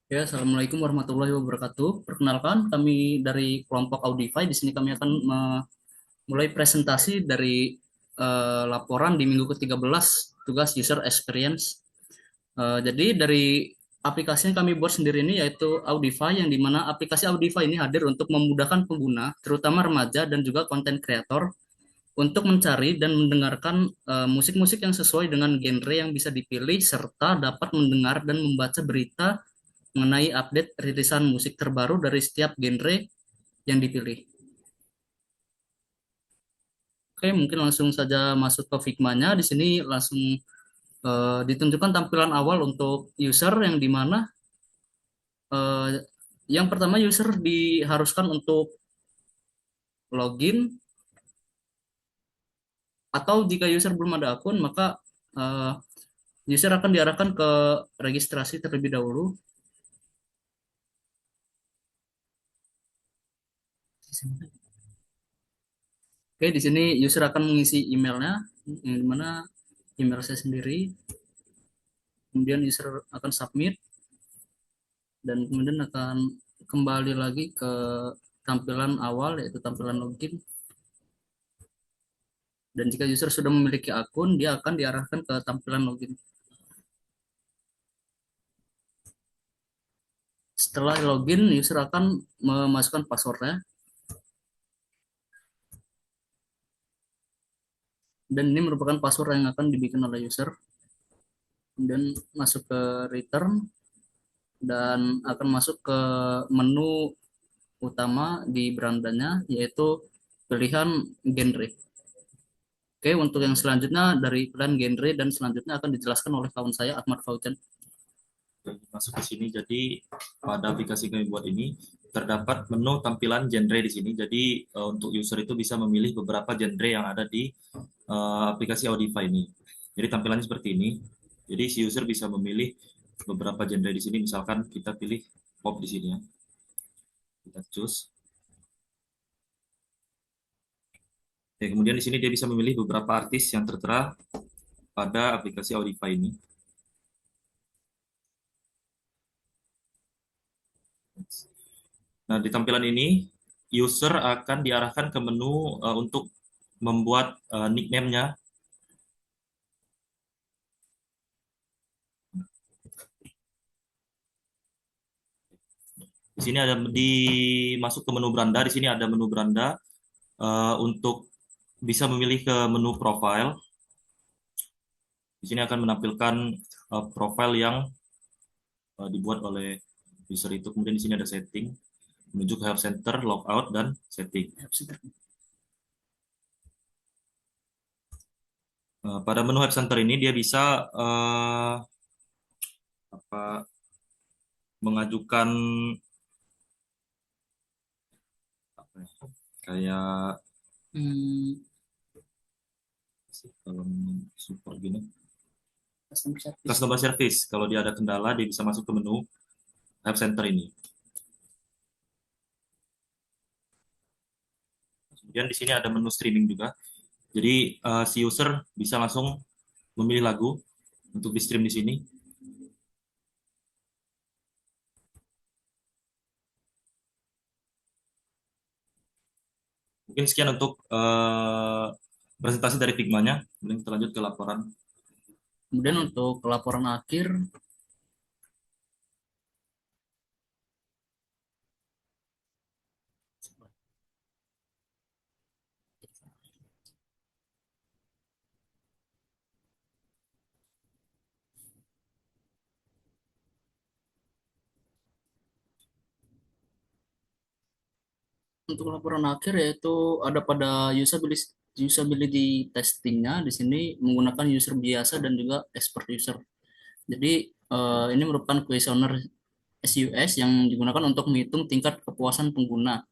Ya, Assalamualaikum warahmatullahi wabarakatuh. Perkenalkan, kami dari kelompok Audify. Di sini kami akan memulai presentasi dari laporan di minggu ke-13, tugas user experience. Jadi dari aplikasi yang kami buat sendiri ini yaitu Audify, yang dimana aplikasi Audify ini hadir untuk memudahkan pengguna, terutama remaja dan juga konten kreator, untuk mencari dan mendengarkan musik-musik yang sesuai dengan genre yang bisa dipilih, serta dapat mendengar dan membaca berita mengenai update rilisan musik terbaru dari setiap genre yang dipilih. Oke, mungkin langsung saja masuk ke Figma-nya. Di sini langsung ditunjukkan tampilan awal untuk user yang dimana eh, yang pertama user diharuskan untuk login, atau jika user belum ada akun maka eh, user akan diarahkan ke registrasi terlebih dahulu. Oke, di sini user akan mengisi emailnya, yang dimana email saya sendiri. Kemudian user akan submit dan kemudian akan kembali lagi ke tampilan awal, yaitu tampilan login. Dan jika user sudah memiliki akun, dia akan diarahkan ke tampilan login. Setelah login, user akan memasukkan passwordnya, dan ini merupakan password yang akan dibikin oleh user. Kemudian masuk ke return dan akan masuk ke menu utama di berandanya, yaitu pilihan genre. Oke, untuk yang selanjutnya dari pilihan genre dan selanjutnya akan dijelaskan oleh kawan saya Ahmad Fauzan. Masuk ke sini. Jadi pada aplikasi kami buat ini terdapat menu tampilan genre di sini. Jadi untuk user itu bisa memilih beberapa genre yang ada di aplikasi Audify ini. Jadi tampilannya seperti ini. Jadi si user bisa memilih beberapa genre di sini. Misalkan kita pilih pop di sini ya. Kita choose. Oke, kemudian di sini dia bisa memilih beberapa artis yang tertera pada aplikasi Audify ini. Nah, di tampilan ini user akan diarahkan ke menu untuk membuat nickname-nya. Di sini ada masuk ke menu beranda. Di sini ada menu beranda untuk bisa memilih ke menu profile. Di sini akan menampilkan profile yang dibuat oleh user itu. Kemudian di sini ada setting, menuju ke help center, logout dan setting. Pada menu help center ini dia bisa apa, mengajukan apa ya, kayak Hmm, kalau support gini, Customer service. customer service. Kalau dia ada kendala, dia bisa masuk ke menu help center ini. Kemudian di sini ada menu streaming juga. Jadi si user bisa langsung memilih lagu untuk di stream di sini. Mungkin sekian untuk presentasi dari Figma-nya. Kemudian kita lanjut ke laporan Kemudian akhir. untuk laporan akhir, yaitu ada pada usability testingnya. Di sini menggunakan user biasa dan juga expert user. Jadi ini merupakan kuesioner SUS yang digunakan untuk menghitung tingkat kepuasan pengguna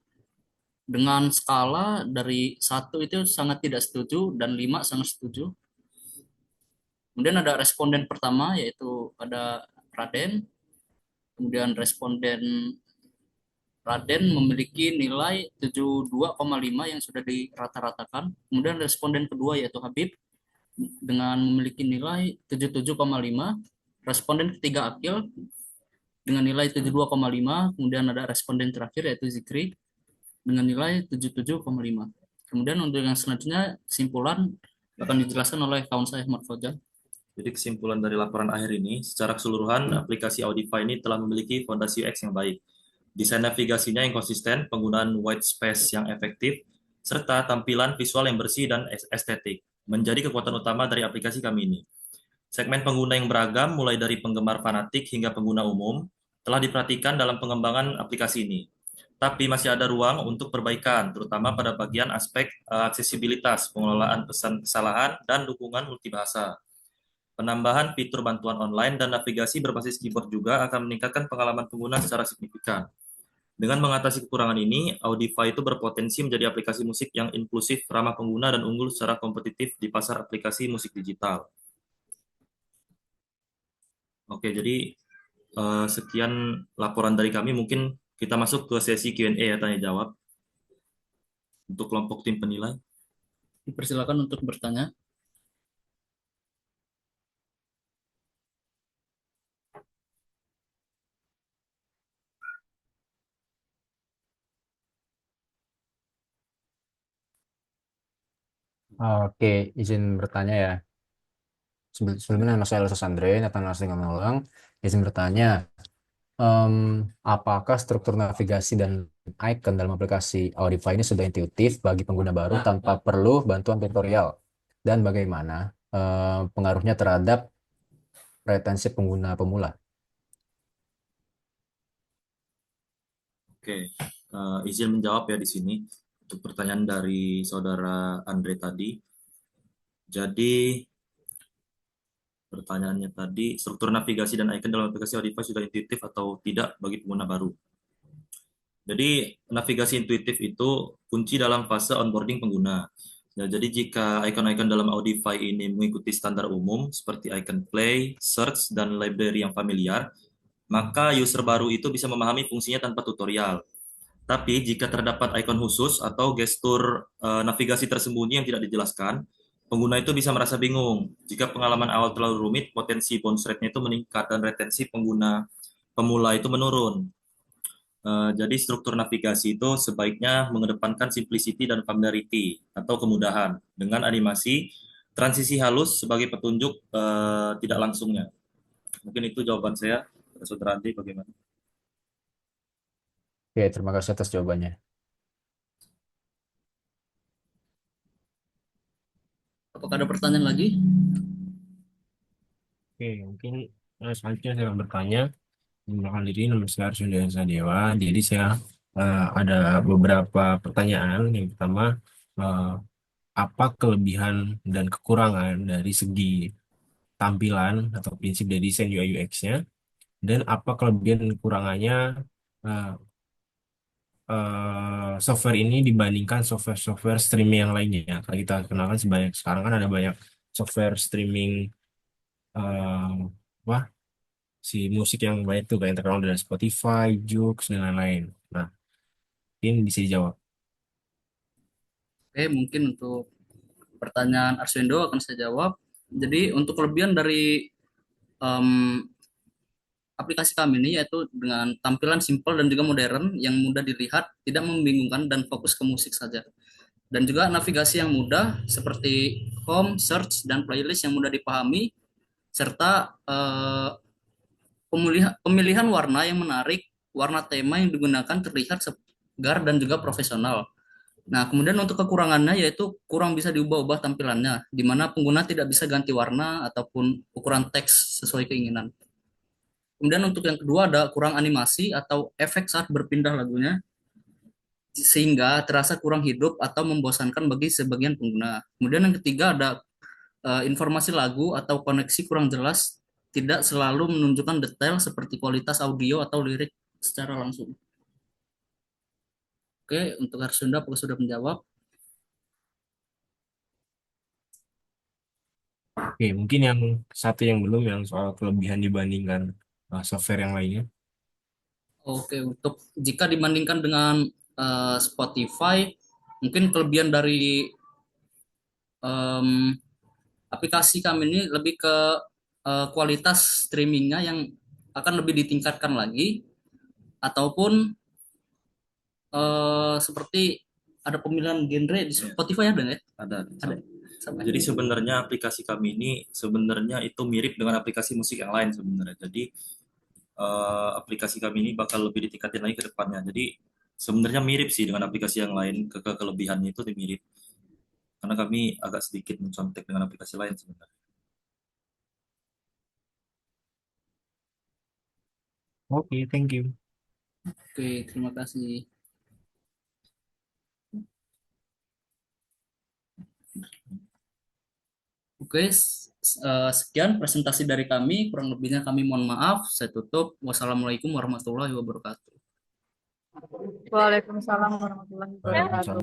dengan skala dari satu itu sangat tidak setuju dan 5 sangat setuju. Kemudian ada responden pertama, yaitu ada Raden. Kemudian responden Raden memiliki nilai 72,5 yang sudah dirata-ratakan. Kemudian responden kedua yaitu Habib dengan memiliki nilai 77,5. Responden ketiga Akil dengan nilai 72,5. Kemudian ada responden terakhir yaitu Zikri dengan nilai 77,5. Kemudian untuk yang selanjutnya kesimpulan akan dijelaskan oleh kawan saya Ahmad Fajar. Jadi kesimpulan dari laporan akhir ini, secara keseluruhan aplikasi Audify ini telah memiliki fondasi UX yang baik. Desain navigasinya yang konsisten, penggunaan white space yang efektif, serta tampilan visual yang bersih dan estetik menjadi kekuatan utama dari aplikasi kami ini. Segmen pengguna yang beragam, mulai dari penggemar fanatik hingga pengguna umum, telah diperhatikan dalam pengembangan aplikasi ini. Tapi masih ada ruang untuk perbaikan, terutama pada bagian aspek aksesibilitas, pengelolaan pesan kesalahan, dan dukungan multibahasa. Penambahan fitur bantuan online dan navigasi berbasis keyboard juga akan meningkatkan pengalaman pengguna secara signifikan. Dengan mengatasi kekurangan ini, Audify itu berpotensi menjadi aplikasi musik yang inklusif, ramah pengguna, dan unggul secara kompetitif di pasar aplikasi musik digital. Oke, jadi sekian laporan dari kami. Mungkin kita masuk ke sesi Q&A ya, tanya jawab untuk kelompok tim penilai. Dipersilakan untuk bertanya. Oke, izin bertanya ya. Sebelumnya nama saya Elsa Sandre, datang asli Malang. Izin bertanya, em, apakah struktur navigasi dan icon dalam aplikasi Audify ini sudah intuitif bagi pengguna baru tanpa perlu bantuan tutorial? Dan bagaimana pengaruhnya terhadap retensi pengguna pemula? Oke, izin menjawab ya di sini untuk pertanyaan dari saudara Andre tadi. Jadi pertanyaannya tadi, struktur navigasi dan icon dalam aplikasi Audify sudah intuitif atau tidak bagi pengguna baru? Jadi navigasi intuitif itu kunci dalam fase onboarding pengguna. Ya, jadi jika icon-icon dalam Audify ini mengikuti standar umum seperti icon play, search, dan library yang familiar, maka user baru itu bisa memahami fungsinya tanpa tutorial. Tapi jika terdapat ikon khusus atau gestur navigasi tersembunyi yang tidak dijelaskan, pengguna itu bisa merasa bingung. Jika pengalaman awal terlalu rumit, potensi bounce rate-nya itu meningkat dan retensi pengguna pemula itu menurun. Jadi struktur navigasi itu sebaiknya mengedepankan simplicity dan familiarity atau kemudahan dengan animasi transisi halus sebagai petunjuk tidak langsungnya. Mungkin itu jawaban saya. Saudara Andi, bagaimana? Oke, terima kasih atas jawabannya. Apakah ada pertanyaan lagi? Oke, mungkin selanjutnya saya akan bertanya. Mengenalkan diri, nama saya Arsunda Dewa. Jadi saya ada beberapa pertanyaan. Yang pertama, eh, apa kelebihan dan kekurangan dari segi tampilan atau prinsip dari desain UI UX-nya? Dan apa kelebihan dan kekurangannya eh, software ini dibandingkan software-software streaming yang lainnya? Kalau kita kenalkan sebanyak sekarang kan ada banyak software streaming eh, wah si musik yang banyak tuh kayak yang terkenal dari Spotify, Joox dan lain-lain. Nah, mungkin bisa dijawab. Oke, mungkin untuk pertanyaan Arswendo akan saya jawab. Jadi untuk kelebihan dari em, aplikasi kami ini yaitu dengan tampilan simpel dan juga modern yang mudah dilihat, tidak membingungkan dan fokus ke musik saja. Dan juga navigasi yang mudah seperti home, search, dan playlist yang mudah dipahami serta pemilihan warna yang menarik, warna tema yang digunakan terlihat segar dan juga profesional. Nah, kemudian untuk kekurangannya yaitu kurang bisa diubah-ubah tampilannya, di mana pengguna tidak bisa ganti warna ataupun ukuran teks sesuai keinginan. Kemudian untuk yang kedua ada kurang animasi atau efek saat berpindah lagunya, sehingga terasa kurang hidup atau membosankan bagi sebagian pengguna. Kemudian yang ketiga ada informasi lagu atau koneksi kurang jelas, tidak selalu menunjukkan detail seperti kualitas audio atau lirik secara langsung. Oke, untuk Arsunda apakah sudah menjawab? Oke, mungkin yang satu yang belum yang soal kelebihan dibandingkan software yang lainnya. Oke, untuk jika dibandingkan dengan Spotify, mungkin kelebihan dari em, aplikasi kami ini lebih ke kualitas streamingnya yang akan lebih ditingkatkan lagi, ataupun seperti ada pemilihan genre di Iya. Spotify ada nggak ya? Ada. Ada. Sampai. Jadi sebenarnya aplikasi kami ini sebenarnya itu mirip dengan aplikasi musik yang lain sebenarnya. Jadi aplikasi kami ini bakal lebih ditingkatin lagi ke depannya. Jadi sebenarnya mirip sih dengan aplikasi yang lain. Kelebihannya itu mirip. Karena kami agak sedikit mencontek dengan aplikasi lain sebenarnya. Oke, thank you. Oke, terima kasih. Oke, sekian presentasi dari kami. Kurang lebihnya kami mohon maaf. Saya tutup. Wassalamualaikum warahmatullahi wabarakatuh. Waalaikumsalam warahmatullahi wabarakatuh. Waalaikumsalam.